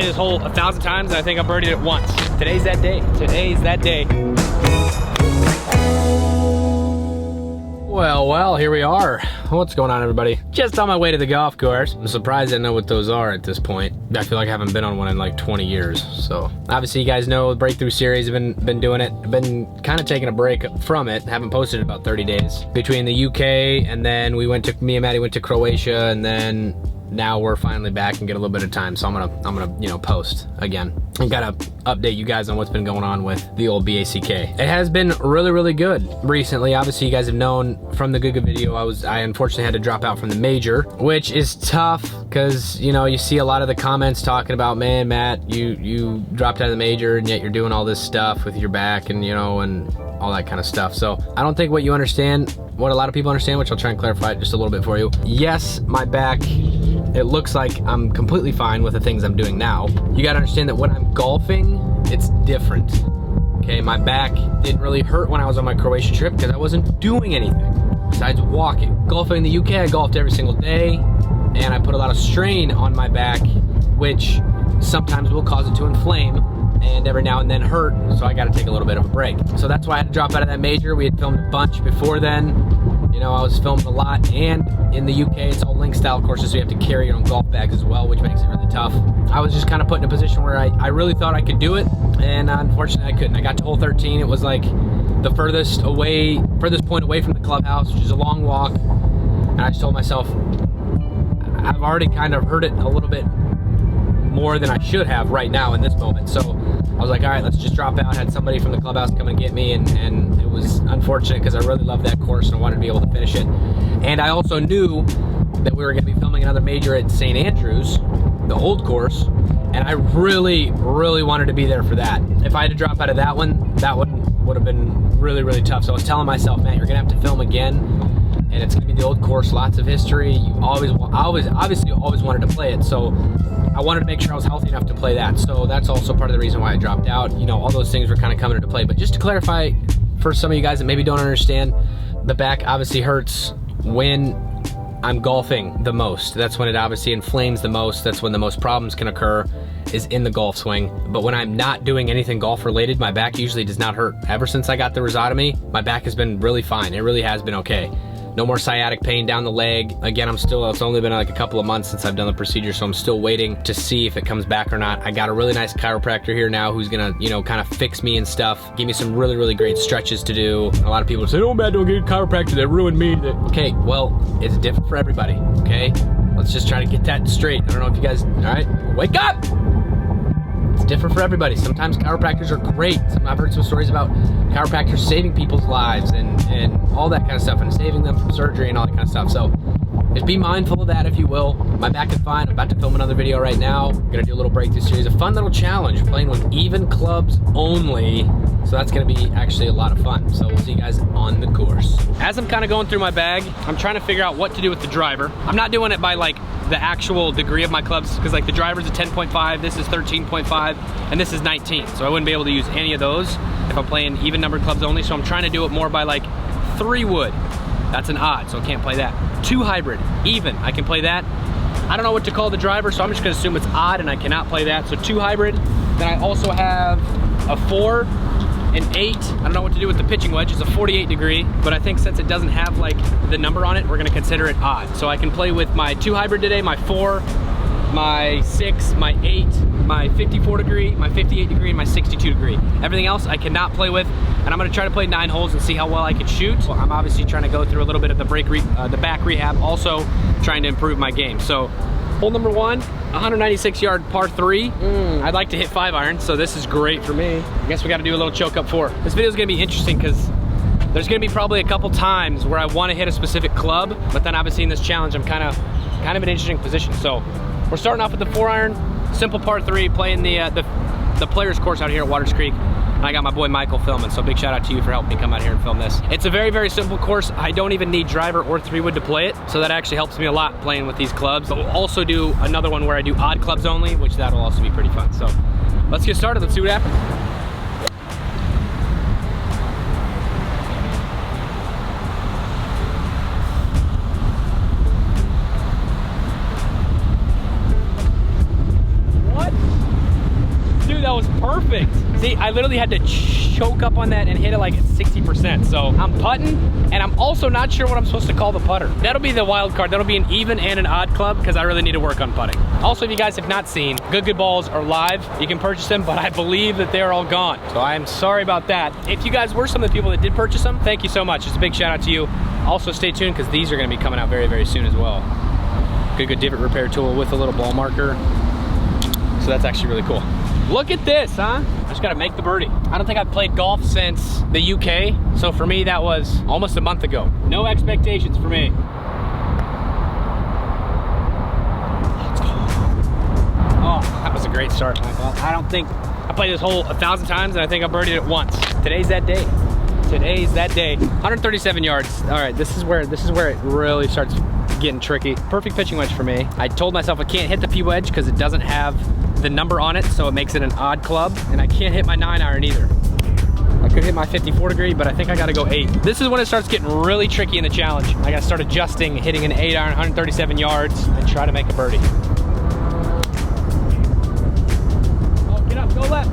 played this hole 1,000 times and I think I birdied it once. Today's that day. Today's that day. Well, here we are. What's going on, everybody? Just on my way to the golf course. I'm surprised I know what those are at this point. I feel like I haven't been on one in like 20 years. So obviously you guys know the Breakthrough Series, I've been doing it. I've been kind of taking a break from it. Haven't posted in about 30 days. Between the UK and then me and Maddie went to Croatia, and then now we're finally back and get a little bit of time. So I'm gonna you know, post again. I gotta update you guys on what's been going on with the old BACK. It has been really good recently. Obviously you guys have known from the Guga video, I unfortunately had to drop out from the major, which is tough because, you know, you see a lot of the comments talking about, man, Matt, you dropped out of the major and yet you're doing all this stuff with your back and, you know, and all that kind of stuff. So I don't think what a lot of people understand, which I'll try and clarify just a little bit for you. Yes, my back, it looks like I'm completely fine with the things I'm doing now. You gotta understand that when I'm golfing, it's different. Okay, my back didn't really hurt when I was on my Croatia trip because I wasn't doing anything besides walking. Golfing in the UK, I golfed every single day, and I put a lot of strain on my back, which sometimes will cause it to inflame and every now and then hurt, so I gotta take a little bit of a break. So that's why I had to drop out of that major. We had filmed a bunch before then. You know, I was filming a lot, and in the UK, it's all link style courses, so you have to carry your own golf bags as well, which makes it really tough. I was just kind of put in a position where I really thought I could do it, and unfortunately I couldn't. I got to hole 13, it was like the furthest point away from the clubhouse, which is a long walk, and I just told myself, I've already kind of hurt it a little bit more than I should have right now in this moment. So I was like, all right, let's just drop out. Had somebody from the clubhouse come and get me, and it was unfortunate because I really loved that course and I wanted to be able to finish it. And I also knew that we were going to be filming another major at St. Andrews, the old course, and I really wanted to be there for that. If I had to drop out of that one would have been really tough. So I was telling myself, man, you're going to have to film again, and it's going to be the old course, lots of history. I obviously always wanted to play it, so I wanted to make sure I was healthy enough to play that. So that's also part of the reason why I dropped out. You know, all those things were kind of coming into play. But just to clarify, for some of you guys that maybe don't understand, the back obviously hurts when I'm golfing the most. That's when it obviously inflames the most. That's when the most problems can occur, is in the golf swing. But when I'm not doing anything golf related, my back usually does not hurt. Ever since I got the rhizotomy, my back has been really fine. It really has been okay. No more sciatic pain down the leg. Again, it's only been like a couple of months since I've done the procedure, so I'm still waiting to see if it comes back or not. I got a really nice chiropractor here now who's gonna, you know, kind of fix me and stuff, give me some really great stretches to do. A lot of people say, oh man, don't get a chiropractor, that ruined me. Okay, well, it's different for everybody, okay? Let's just try to get that straight. I don't know if you guys, all right, wake up! It's different for everybody. Sometimes chiropractors are great. I've heard some stories about chiropractors saving people's lives and all that kind of stuff, and saving them from surgery and all that kind of stuff. So just be mindful of that, if you will. My back is fine. I'm about to film another video right now. I'm gonna do a little Breakthrough Series, a fun little challenge, playing with even clubs only. So that's gonna be actually a lot of fun. So we'll see you guys on the course. As I'm kind of going through my bag, I'm trying to figure out what to do with the driver. I'm not doing it by like the actual degree of my clubs, because like the driver's a 10.5, this is 13.5, and this is 19. So I wouldn't be able to use any of those if I'm playing even numbered clubs only. So I'm trying to do it more by like 3 wood. That's an odd, so I can't play that. 2 hybrid, even, I can play that. I don't know what to call the driver, so I'm just gonna assume it's odd and I cannot play that. So 2 hybrid. Then I also have a 4, an 8. I don't know what to do with the pitching wedge. It's a 48 degree, but I think since it doesn't have like the number on it, we're gonna consider it odd. So I can play with my 2 hybrid today, my 4, my 6, my 8, my 54 degree, my 58 degree, and my 62 degree. Everything else I cannot play with, and I'm gonna try to play 9 holes and see how well I can shoot. Well, I'm obviously trying to go through a little bit of the back rehab, also trying to improve my game. So hole number 1, 196 yard par 3. I'd like to hit 5 iron, so this is great for me. I guess we gotta do a little choke up 4. This video is gonna be interesting because there's gonna be probably a couple times where I wanna hit a specific club, but then obviously in this challenge, I'm kind of in an interesting position. So we're starting off with the 4 iron, simple par 3, playing the players course out here at Waters Creek. And I got my boy Michael filming, so big shout out to you for helping me come out here and film this. It's a very simple course. I don't even need driver or 3 wood to play it, so that actually helps me a lot playing with these clubs. But we'll also do another one where I do odd clubs only, which that'll also be pretty fun. So let's get started, let's see what happens. What? See, I literally had to choke up on that and hit it like at 60%. So I'm putting, and I'm also not sure what I'm supposed to call the putter. That'll be the wild card. That'll be an even and an odd club because I really need to work on putting. Also, if you guys have not seen, Good balls are live. You can purchase them, but I believe that they are all gone. So I am sorry about that. If you guys were some of the people that did purchase them, thank you so much. Just a big shout out to you. Also, stay tuned because these are going to be coming out very, very soon as well. Good divot repair tool with a little ball marker. So that's actually really cool. Look at this, huh? I just gotta make the birdie. I don't think I've played golf since the UK. So for me, that was almost a month ago. No expectations for me. Let's go. Oh, that was a great start, Michael. I don't think, I played this hole 1,000 times and I think I birdied it once. Today's that day. Today's that day. 137 yards. All right, this is where it really starts getting tricky. Perfect pitching wedge for me. I told myself I can't hit the P wedge because it doesn't have the number on it, so it makes it an odd club, and I can't hit my 9-iron either. I could hit my 54 degree, but I think I gotta go 8. This is when it starts getting really tricky in the challenge. I gotta start adjusting, hitting an 8-iron, 137 yards, and try to make a birdie. Oh, get up, go left.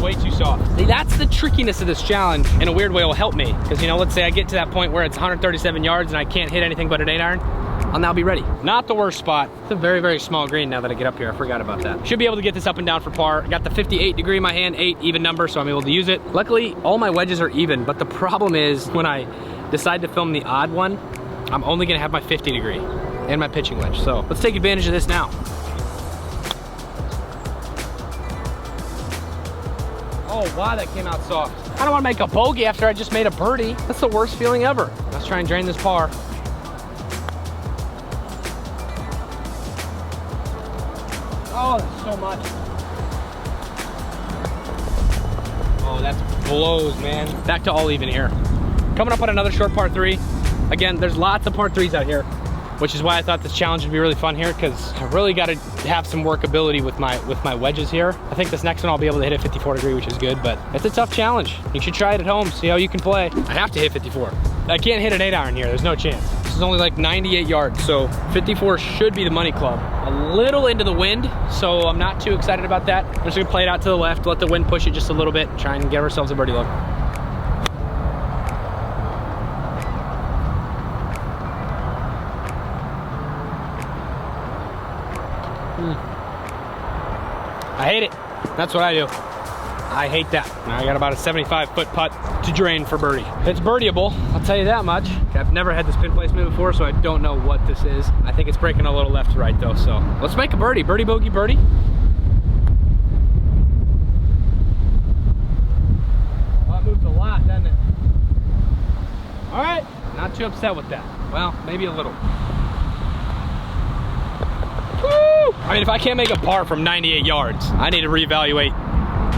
Way too soft. See, that's the trickiness of this challenge. In a weird way, it will help me because, you know, let's say I get to that point where it's 137 yards and I can't hit anything but an 8-iron. I'll now be ready. Not the worst spot. It's a very, very small green now that I get up here. I forgot about that. Should be able to get this up and down for par. I got the 58 degree in my hand, 8 even number, so I'm able to use it. Luckily, all my wedges are even, but the problem is when I decide to film the odd one, I'm only gonna have my 50 degree and my pitching wedge. So let's take advantage of this now. Oh, wow, that came out soft. I don't want to make a bogey after I just made a birdie. That's the worst feeling ever. Let's try and drain this par. Oh, that's so much. Oh, that blows, man. Back to all even here. Coming up on another short par 3. Again, there's lots of par 3s out here, which is why I thought this challenge would be really fun here because I really got to have some workability with my wedges here. I think this next one I'll be able to hit a 54 degree, which is good, but it's a tough challenge. You should try it at home, see how you can play. I have to hit 54. I can't hit an 8-iron here, there's no chance. This is only like 98 yards, so 54 should be the money club. A little into the wind, so I'm not too excited about that. I'm just gonna play it out to the left, let the wind push it just a little bit, try and give ourselves a birdie look. I hate it. That's what I do. I hate that. Now I got about a 75-foot putt to drain for birdie. It's birdieable, I'll tell you that much. I've never had this pin placement before, so I don't know what this is. I think it's breaking a little left to right though, so let's make a birdie. Birdie, bogey, birdie. Well, it moves a lot, doesn't it? All right, not too upset with that. Well, maybe a little. Woo! I mean, if I can't make a par from 98 yards, I need to reevaluate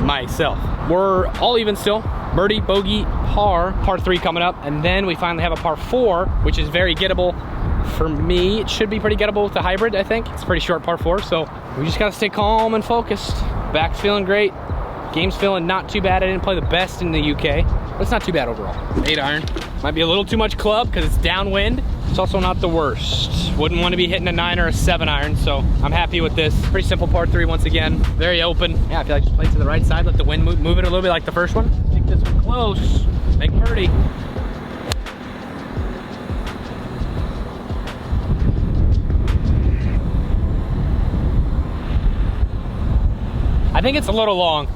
myself. We're all even still. Birdie, bogey, par 3 coming up, and then we finally have a par 4, which is very gettable for me. It should be pretty gettable with the hybrid, I think. It's a pretty short par 4, so we just gotta stay calm and focused. Back's feeling great. Game's feeling not too bad. I didn't play the best in the UK, but it's not too bad overall. 8-iron. Might be a little too much club because it's downwind. It's also not the worst. Wouldn't want to be hitting a 9 or a 7-iron, so I'm happy with this. Pretty simple par 3 once again. Very open. Yeah, I feel like just play to the right side, let the wind move it a little bit like the first one. Take this one close. Make birdie. I think it's a little long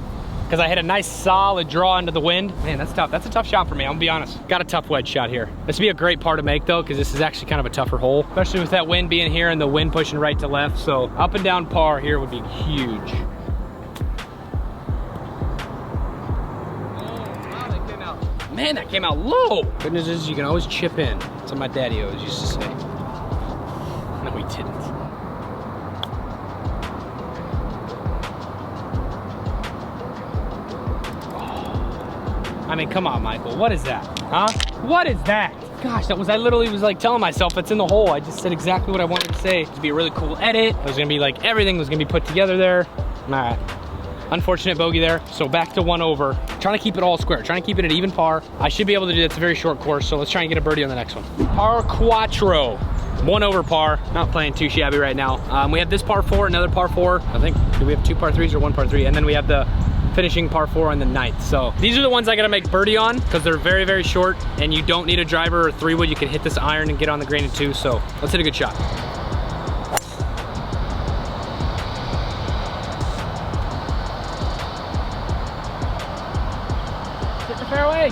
because I hit a nice solid draw into the wind. Man, that's tough. That's a tough shot for me, I'm gonna be honest. Got a tough wedge shot here. This would be a great par to make though, because this is actually kind of a tougher hole, especially with that wind being here and the wind pushing right to left. So up and down par here would be huge. Oh, wow, that came out. Man, that came out low. Good news is you can always chip in. That's what my daddy always used to say. No, he didn't. I mean, come on, Michael. What is that? Huh? What is that? Gosh, I literally was like telling myself it's in the hole. I just said exactly what I wanted to say. It'd be a really cool edit. It was gonna be like everything was gonna be put together there. All right. Unfortunate bogey there. So back to 1 over. Trying to keep it all square. Trying to keep it at even par. I should be able to do that. It's a very short course. So let's try and get a birdie on the next one. Par 4. 1 over par. Not playing too shabby right now. We have this par 4, another par 4. I think Do we have 2 par 3s or 1 par 3? And then we have the finishing par 4 on the 9th. So these are the ones I gotta make birdie on because they're very, very short and you don't need a driver or 3-wood. You can hit this iron and get on the green in 2. So let's hit a good shot. Hit the fairway.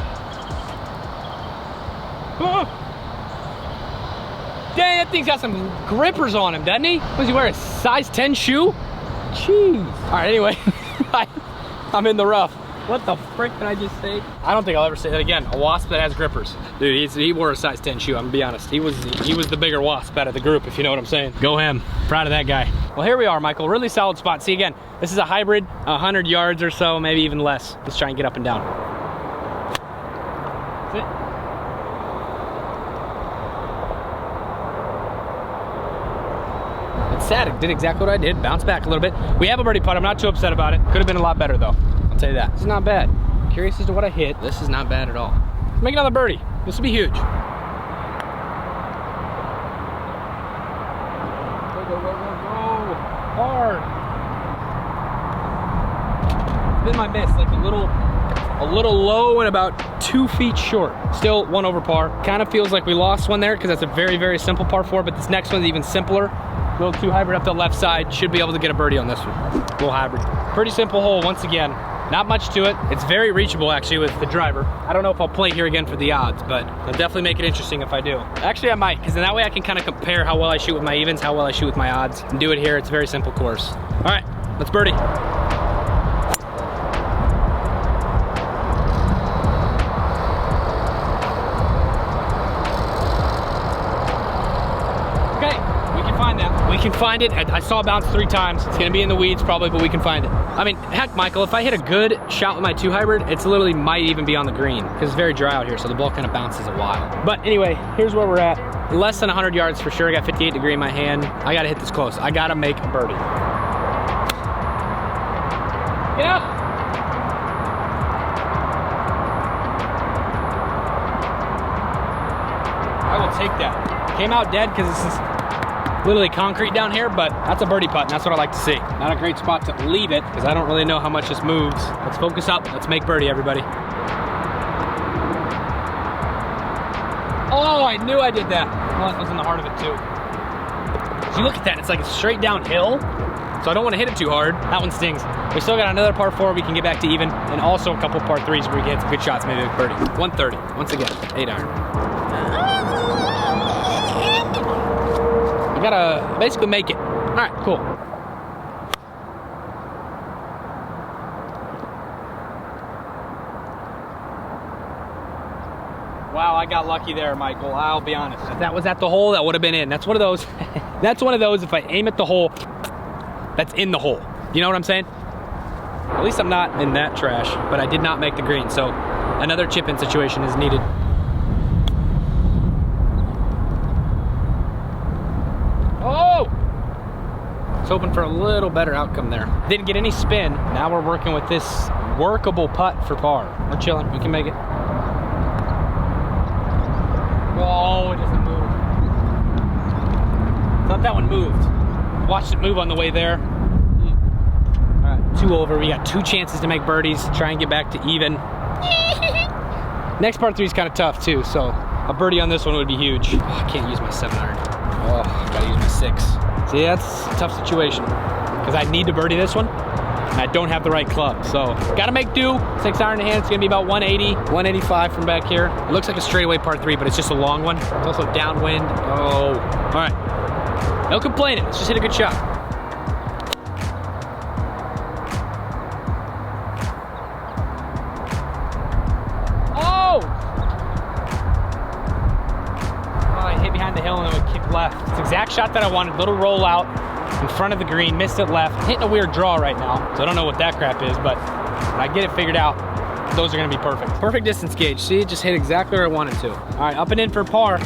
Oh. Dang, that thing's got some grippers on him, doesn't he? What does he wear, a size 10 shoe? Jeez. All right, anyway, I'm in the rough. What the frick did I just say? I don't think I'll ever say that again. A wasp that has grippers. Dude, he wore a size 10 shoe, I'm gonna be honest. He was the bigger wasp out of the group, if you know what I'm saying. Go him, proud of that guy. Well, here we are, Michael, really solid spot. See, again, this is a hybrid, 100 yards or so, maybe even less. Let's try and get up and down. That's it. It's sad, it did exactly what I did, bounced back a little bit. We have a birdie putt, I'm not too upset about it. Could have been a lot better though, I'll tell you that. This is not bad. Curious as to what I hit. This is not bad at all. Make another birdie, this will be huge. Go, go, go, go, go. Hard. It's been my miss, like a little low and about 2 feet short. Still 1 over par. Kind of feels like we lost one there because that's a very, very simple par 4, but this next one's even simpler. Little 2 hybrid up the left side. Should be able to get a birdie on this one. Little hybrid. Pretty simple hole once again. Not much to it. It's very reachable actually with the driver. I don't know if I'll play here again for the odds, but I'll definitely make it interesting if I do. Actually, I might, because then that way I can kind of compare how well I shoot with my evens, how well I shoot with my odds, and do it here. It's a very simple course. All right, let's birdie. We can find it. I saw it bounce 3 times. It's gonna be in the weeds probably, but we can find it. I mean, heck, Michael, if I hit a good shot with my 2 hybrid, it's literally might even be on the green because it's very dry out here, so the ball kind of bounces a while. But anyway, here's where we're at. Less than 100 yards for sure. I got 58 degree in my hand. I gotta hit this close. I gotta make a birdie. Get up. I will take that. Came out dead because this is literally concrete down here, but that's a birdie putt, and that's what I like to see. Not a great spot to leave it, because I don't really know how much this moves. Let's focus up, let's make birdie, everybody. Oh, I knew I did that. Well, that was in the heart of it too. So you look at that, it's like a straight downhill, so I don't want to hit it too hard. That one stings. We still got another par 4 we can get back to even, and also a couple par 3s where we get some good shots, maybe a birdie. 130, once again, 8 iron. Gotta basically make it. All right, cool. Wow, I got lucky there, Michael. I'll be honest. If that was at the hole, that would have been in. That's one of those. That's one of those. If I aim at the hole, that's in the hole. You know what I'm saying? At least I'm not in that trash, but I did not make the green. So another chip-in situation is needed. Was hoping for a little better outcome there. Didn't get any spin. Now we're working with this workable putt for par. We're chilling, we can make it. Oh, it doesn't move. Thought that one moved. Watched it move on the way there. All right, 2 over. We got 2 chances to make birdies. Try and get back to even. Next par 3 is kind of tough too, so a birdie on this one would be huge. Oh, I can't use my 7 iron. Oh, I gotta use my 6. See, that's a tough situation because I need to birdie this one and I don't have the right club. So gotta make do. 6 iron in hand, it's gonna be about 180, 185 from back here. It looks like a straightaway par 3, but it's just a long one. It's also downwind. Oh, all right. No complaining, let's just hit a good shot. Oh! Oh, I hit behind the hill and it would kick left. It's the exact shot that I wanted. Little roll out in front of the green, missed it left. I'm hitting a weird draw right now, so I don't know what that crap is, but when I get it figured out, those are gonna be perfect. Perfect distance gauge. See, it just hit exactly where I wanted to. All right, up and in for par.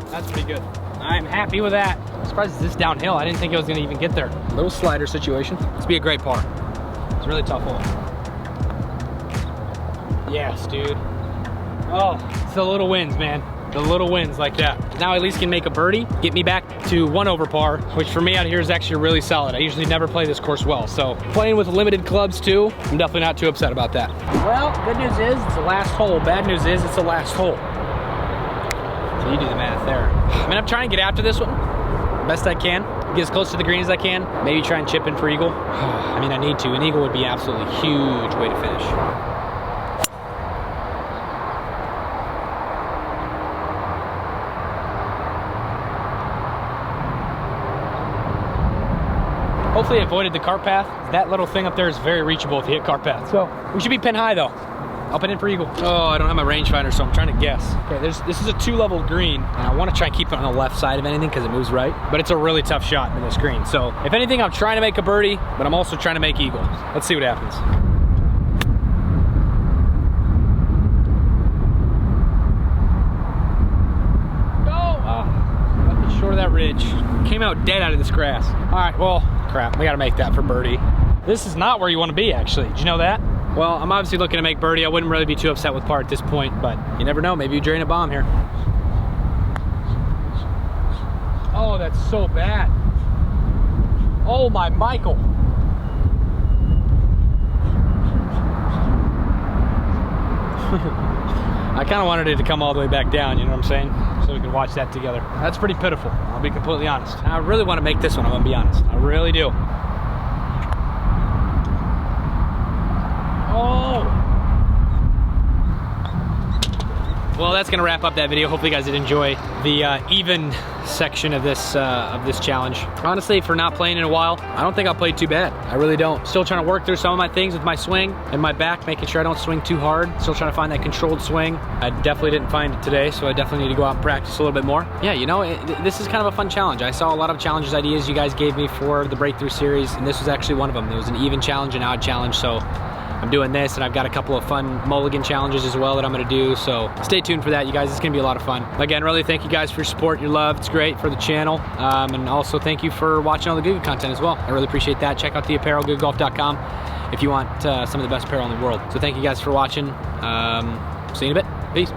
That's pretty good. I'm happy with that. I'm surprised it's this downhill. I didn't think it was gonna even get there. Little slider situation. This will be a great par. It's a really tough hole. Yes, dude. Oh, it's the little wins, man. The little wins like that. Now I at least can make a birdie, get me back to 1 over par, which for me out here is actually really solid. I usually never play this course well, so playing with limited clubs too, I'm definitely not too upset about that. Well, good news is it's the last hole. Bad news is it's the last hole. So you do the math there. I mean, I'm trying to get after this one best I can, get as close to the green as I can, maybe try and chip in for eagle. I mean, I need to. An eagle would be an absolutely huge way to finish. Hopefully I avoided the cart path. That little thing up there is very reachable if you hit cart path. So we should be pin high though. I'll pin in for eagle. Oh, I don't have my rangefinder, so I'm trying to guess. Okay, this is a 2-level green, and I want to try and keep it on the left side of anything because it moves right, but it's a really tough shot in this green. So if anything, I'm trying to make a birdie, but I'm also trying to make eagle. Let's see what happens. Nothing short of that ridge. Came out dead out of this grass. All right, well, crap, we got to make that for birdie. This is not where you want to be, actually. Did you know that? Well, I'm obviously looking to make birdie. I wouldn't really be too upset with par at this point, but you never know. Maybe you drain a bomb here. Oh, that's so bad. Oh, my Michael. I kind of wanted it to come all the way back down, you know what I'm saying? So we can watch that together. That's pretty pitiful, I'll be completely honest. I really want to make this one, I'm gonna be honest. I really do. Oh! Well, that's gonna wrap up that video. Hopefully you guys did enjoy the even section of this challenge. Honestly, for not playing in a while, I don't think I played too bad. I really don't. Still trying to work through some of my things with my swing and my back, making sure I don't swing too hard. Still trying to find that controlled swing. I definitely didn't find it today, so I definitely need to go out and practice a little bit more. Yeah, you know, this is kind of a fun challenge. I saw a lot of challenges ideas you guys gave me for the Breakthrough Series, and this was actually one of them. It was an even challenge, an odd challenge, so I'm doing this, and I've got a couple of fun mulligan challenges as well that I'm gonna do, so stay tuned for that, you guys. It's gonna be a lot of fun. Again, really thank you guys for your support, your love. It's great for the channel, and also thank you for watching all the Goo Goo content as well. I really appreciate that. Check out the apparel, googolf.com, if you want some of the best apparel in the world. So thank you guys for watching. See you in a bit. Peace.